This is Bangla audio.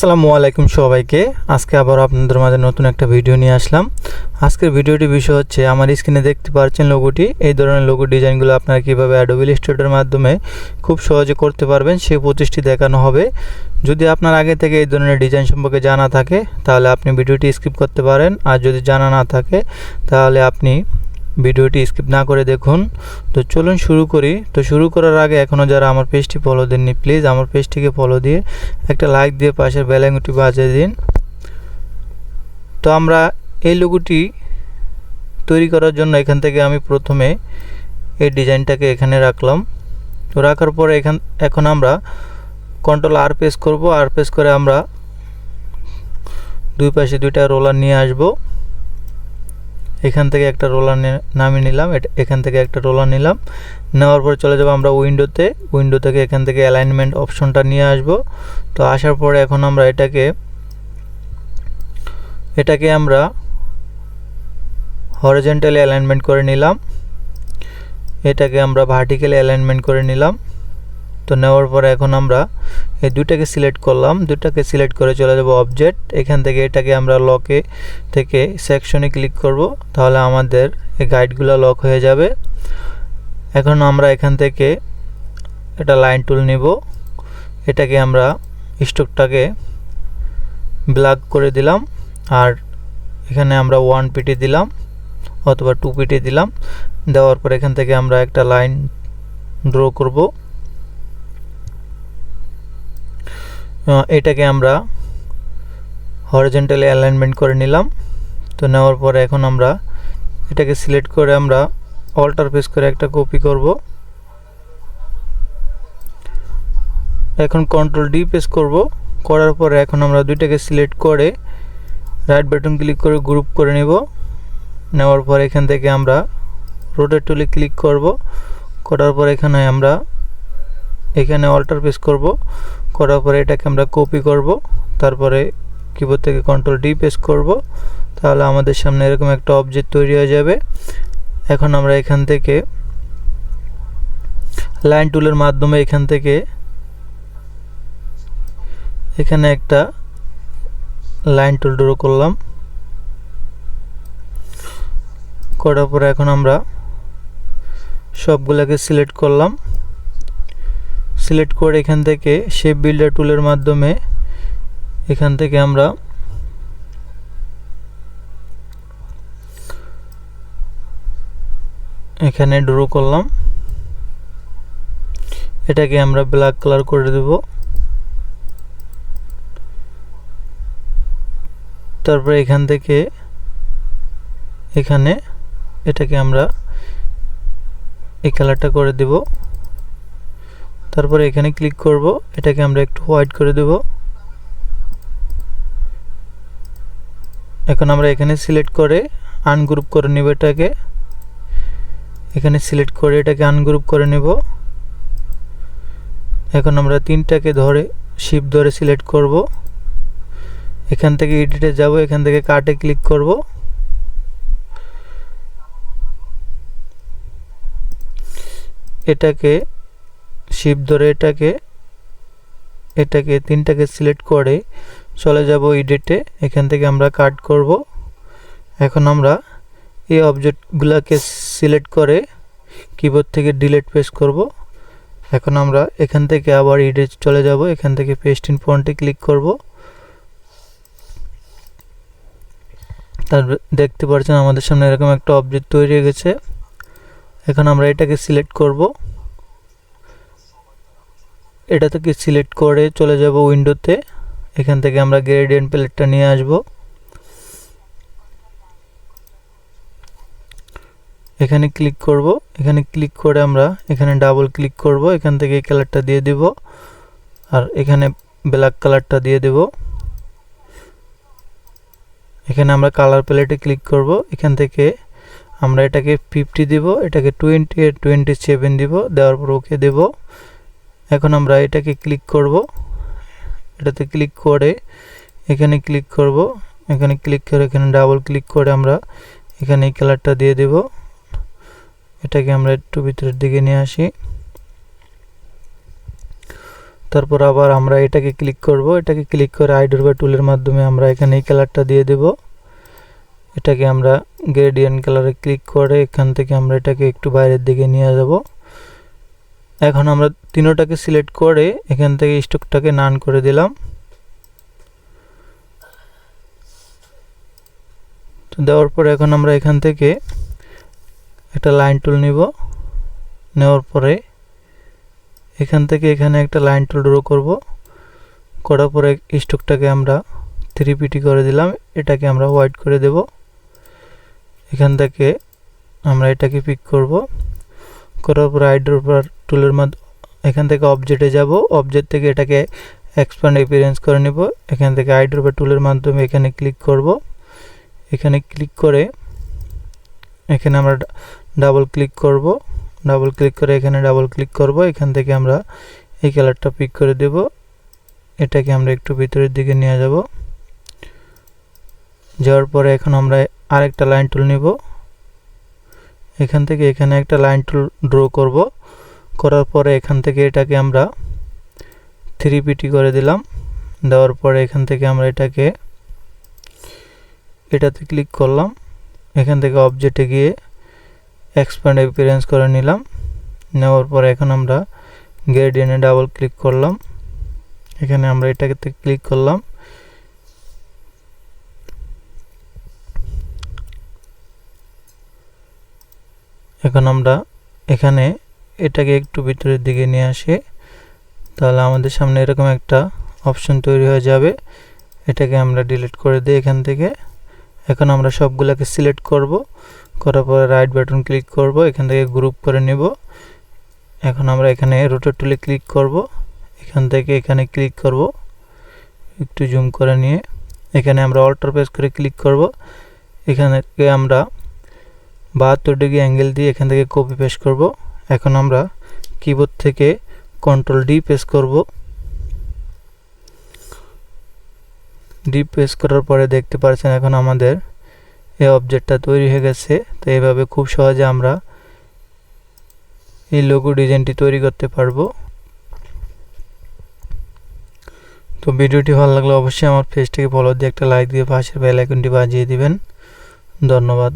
আসসালামু আলাইকুম সবাইকে। আজকে আবার আপনাদের মাঝে নতুন একটা ভিডিও নিয়ে আসলাম। আজকের ভিডিওটির বিষয় হচ্ছে, আমার স্ক্রিনে দেখতে পাচ্ছেন লোগোটি। এই ধরনের লোগো ডিজাইনগুলো আপনারা কীভাবে অ্যাডোবি ইলাস্ট্রেটরের মাধ্যমে খুব সহজে করতে পারবেন সেই প্রচেষ্টা দেখানো হবে। যদি আপনার আগে থেকে এই ধরনের ডিজাইন সম্পর্কে জানা থাকে তাহলে আপনি ভিডিওটি স্কিপ করতে পারেন, আর যদি জানা না থাকে তাহলে আপনি ভিডিওটি স্কিপ না করে দেখুন। তো চলুন শুরু করি। তো শুরু করার আগে এখনও যারা আমার পেজটি ফলো দেননি, প্লিজ আমার পেজটিকে ফলো দিয়ে একটা লাইক দিয়ে পাশের বেল আইকনটি বাজিয়ে দিন। তো আমরা এই লোগোটি তৈরি করার জন্য এখান থেকে আমি প্রথমে এই ডিজাইনটাকে এখানে রাখলাম। তো রাখার পরে এখন আমরা কন্ট্রোল আর প্রেস করব। আর প্রেস করে আমরা দুই পাশে দুইটা রোলার নিয়ে আসব। এখান থেকে একটা রোলার নামিয়ে নিলাম, এখান থেকে একটা রোলার নিলাম। নেওয়ার পর চলে যাব আমরা উইন্ডো থেকে এখান থেকে অ্যালাইনমেন্ট অপশনটা নিয়ে আসব। তো আসার পরে এখন আমরা এটাকে আমরা হরিজন্টালি অ্যালাইনমেন্ট করে নিলাম, এটাকে আমরা ভার্টিক্যালি অ্যালাইনমেন্ট করে নিলাম। তো নেওয়ার পরে এখন আমরা এই দুটাকে সিলেক্ট করলাম, দুটাকে সিলেক্ট করে চলে যাব অবজেক্ট। এখান থেকে এটাকে আমরা লকে থেকে সেকশনে ক্লিক করব, তাহলে আমাদের এই গাইডগুলো লক হয়ে যাবে। এখন আমরা এখান থেকে এটা লাইন টুল নিব, এটাকে আমরা স্ট্রোকটাকে ব্ল্যাক করে দিলাম, আর এখানে আমরা 1 পিটি দিলাম অথবা 2 পিটি দিলাম। দেওয়ার পর এখান থেকে আমরা একটা লাইন ড্র করব। এটাকে আমরা হরিজন্টালি অ্যালাইনমেন্ট করে নিলাম। তো নেওয়ার পরে এখন আমরা এটাকে সিলেক্ট করে আমরা অল্টার প্রেস করে একটা কপি করব। এখন কন্ট্রোল ডি প্রেস করব। করার পরে এখন আমরা দুইটাকে সিলেক্ট করে রাইট বাটন ক্লিক করে গ্রুপ করে নেব। নেওয়ার পর এখান থেকে আমরা রোটেট টুলে ক্লিক করব। করার পর এখানে অল্টার প্রেস করব। করার পরে এটাকে আমরা কপি করব, তারপরে কিবোর্ড থেকে কন্ট্রোল ডি প্রেস করব, তাহলে আমাদের সামনে এরকম একটা অবজেক্ট তৈরি হয়ে যাবে। এখন আমরা এখান থেকে লাইন টুলের মাধ্যমে এখানে একটা লাইন টুল ড্র করলাম। করার পরে এখন আমরা সবগুলোকে সিলেক্ট করলাম। সিলেক্ট করে এখান থেকে শেপ বিল্ডার টুলের মাধ্যমে এখান থেকে আমরা এখানে ড্র করলাম। এটাকে আমরা ব্ল্যাক কালার করে দেব। তারপরে এখান থেকে এটাকে আমরা এই কালারটা করে দেব। তারপরে এখানে ক্লিক করব, এটাকে আমরা একটু হোয়াইট করে দেব। এখন আমরা এখানে সিলেক্ট করে আনগ্রুপ করে নেব, এখানে সিলেক্ট করে এটাকে আনগ্রুপ করে নেব। এখন আমরা তিনটাকে শিফট ধরে সিলেক্ট করব। এখান থেকে এডিটে যাব, এখান থেকে কাটে ক্লিক করব। এটাকে শিফট ধরে এটাকে তিনটাকে সিলেক্ট করে চলে যাব এডিটে, এখান থেকে আমরা কাট করব। এখন আমরা এই অবজেক্টগুলোকে সিলেক্ট করে কিবোর্ড থেকে ডিলিট প্রেস করব। এখন আমরা এখান থেকে আবার এডিট চলে যাব, এখান থেকে পেস্ট ইন ফন্টে ক্লিক করব। তারপর দেখতে পাচ্ছেন আমাদের সামনে এরকম একটা অবজেক্ট তৈরি হয়ে গেছে। এখন আমরা এটাকে সিলেক্ট করব, এটা থেকে সিলেক্ট করে চলে যাব উইন্ডোতে। এখান থেকে আমরা গ্রেডিয়েন্ট প্যালেটটা নিয়ে আসব। এখানে ক্লিক করব, এখানে ক্লিক করে আমরা এখানে ডাবল ক্লিক করব। এখান থেকে এই কালারটা দিয়ে দিব, আর এখানে ব্ল্যাক কালারটা দিয়ে দেব। এখানে আমরা কালার প্যালেটে ক্লিক করব। এখান থেকে আমরা এটাকে 50 দিব, এটাকে 27 দিব। দেওয়ার পর ওকে দেব। এখন আমরা এটাকে ক্লিক করব, এটাতে ক্লিক করে এখানে ক্লিক করব। এখানে ক্লিক করে এখানে ডাবল ক্লিক করে আমরা এখানে এই কালারটা দিয়ে দেব। এটাকে আমরা একটু ভিতরের দিকে নিয়ে আসি। তারপর আবার আমরা এটাকে ক্লিক করব, এটাকে ক্লিক করে আইডোর বা টুলের মাধ্যমে আমরা এখানে এই কালারটা দিয়ে দেব। এটাকে আমরা গ্রেডিয়েন্ট কালারে ক্লিক করে এখান থেকে আমরা এটাকে একটু বাইরের দিকে নিয়ে যাব। এখন আমরা তিনোটাকে সিলেক্ট করে এখান থেকে স্ট্রোকটাকে নান করে দিলাম। তো দেওয়ার পরে এখন আমরা এখান থেকে একটা লাইন টুল নিব, নেওয়ার পরে এখান থেকে এখানে একটা লাইন টুল ড্র করব। করার পরে স্ট্রোকটাকে আমরা 3 করে দিলাম, এটাকে আমরা হোয়াইট করে দেব। এখান থেকে আমরা এটাকে পিক করব, করার পরে আইডোর টুলের মাধ্যমে এখান থেকে অবজেক্টে যাব, অবজেক্ট থেকে এটাকে এক্সপ্যান্ড অ্যাপিয়ারেন্স করে নেব। এখান থেকে আইডোর বা টুলের মাধ্যমে এখানে ক্লিক করব, এখানে ক্লিক করে এখানে আমরা ডাবল ক্লিক করব, ডাবল ক্লিক করে এখানে ডাবল ক্লিক করব। এখান থেকে আমরা এই কালারটা পিক করে দেব, এটাকে আমরা একটু ভিতরের দিকে নিয়ে যাব। যাওয়ার পরে এখন আমরা আরেকটা লাইন টুল নিব, এখান থেকে এখানে একটা লাইন টুল ড্র করব। করার পরে এখান থেকে এটাকে আমরা 3 করে দিলাম। দেওয়ার পরে এখান থেকে আমরা এটাতে ক্লিক করলাম, এখান থেকে অবজেক্টে গিয়ে এক্সপ্যান্ড অ্যাপিয়ারেন্স করে নিলাম। নেওয়ার পরে এখন আমরা গ্রেডিয়েন্টে ডাবল ক্লিক করলাম, এখানে আমরা এটাকে ক্লিক করলাম। এখন আমরা এখানে এটাকে একটু ভিতরের দিকে নিয়ে আসি, তাহলে আমাদের সামনে এরকম একটা অপশন তৈরি হয়ে যাবে। এটাকে আমরা ডিলিট করে দিই এখান থেকে। এখন আমরা সবগুলোকে সিলেক্ট করব, করার পরে রাইট বাটন ক্লিক করব, এখান থেকে গ্রুপ করে নেব। এখন আমরা এখানে রোটেট টুলে ক্লিক করব, এখান থেকে এখানে ক্লিক করব, একটু জুম করে নিয়ে এখানে আমরা অল্টার প্রেস করে ক্লিক করব। এখানে থেকে আমরা 72 ডিগ্রি অ্যাঙ্গেল দিয়ে এখান থেকে কপি পেস্ট করব। এখন আমরা কিবোর্ড থেকে কন্ট্রোল ডি প্রেস করব। ডি প্রেস করার পরে দেখতে পাচ্ছেন এখন আমাদের এই অবজেক্টটা তৈরি হয়ে গেছে। তো এইভাবে খুব সহজে আমরা এই লোগো ডিজাইনটি তৈরি করতে পারবো। তো ভিডিওটি ভালো লাগলে অবশ্যই আমার পেজটিকে ফলো দিয়ে একটা লাইক দিয়ে পাশের বেল আইকনটি বাজিয়ে দিবেন। ধন্যবাদ।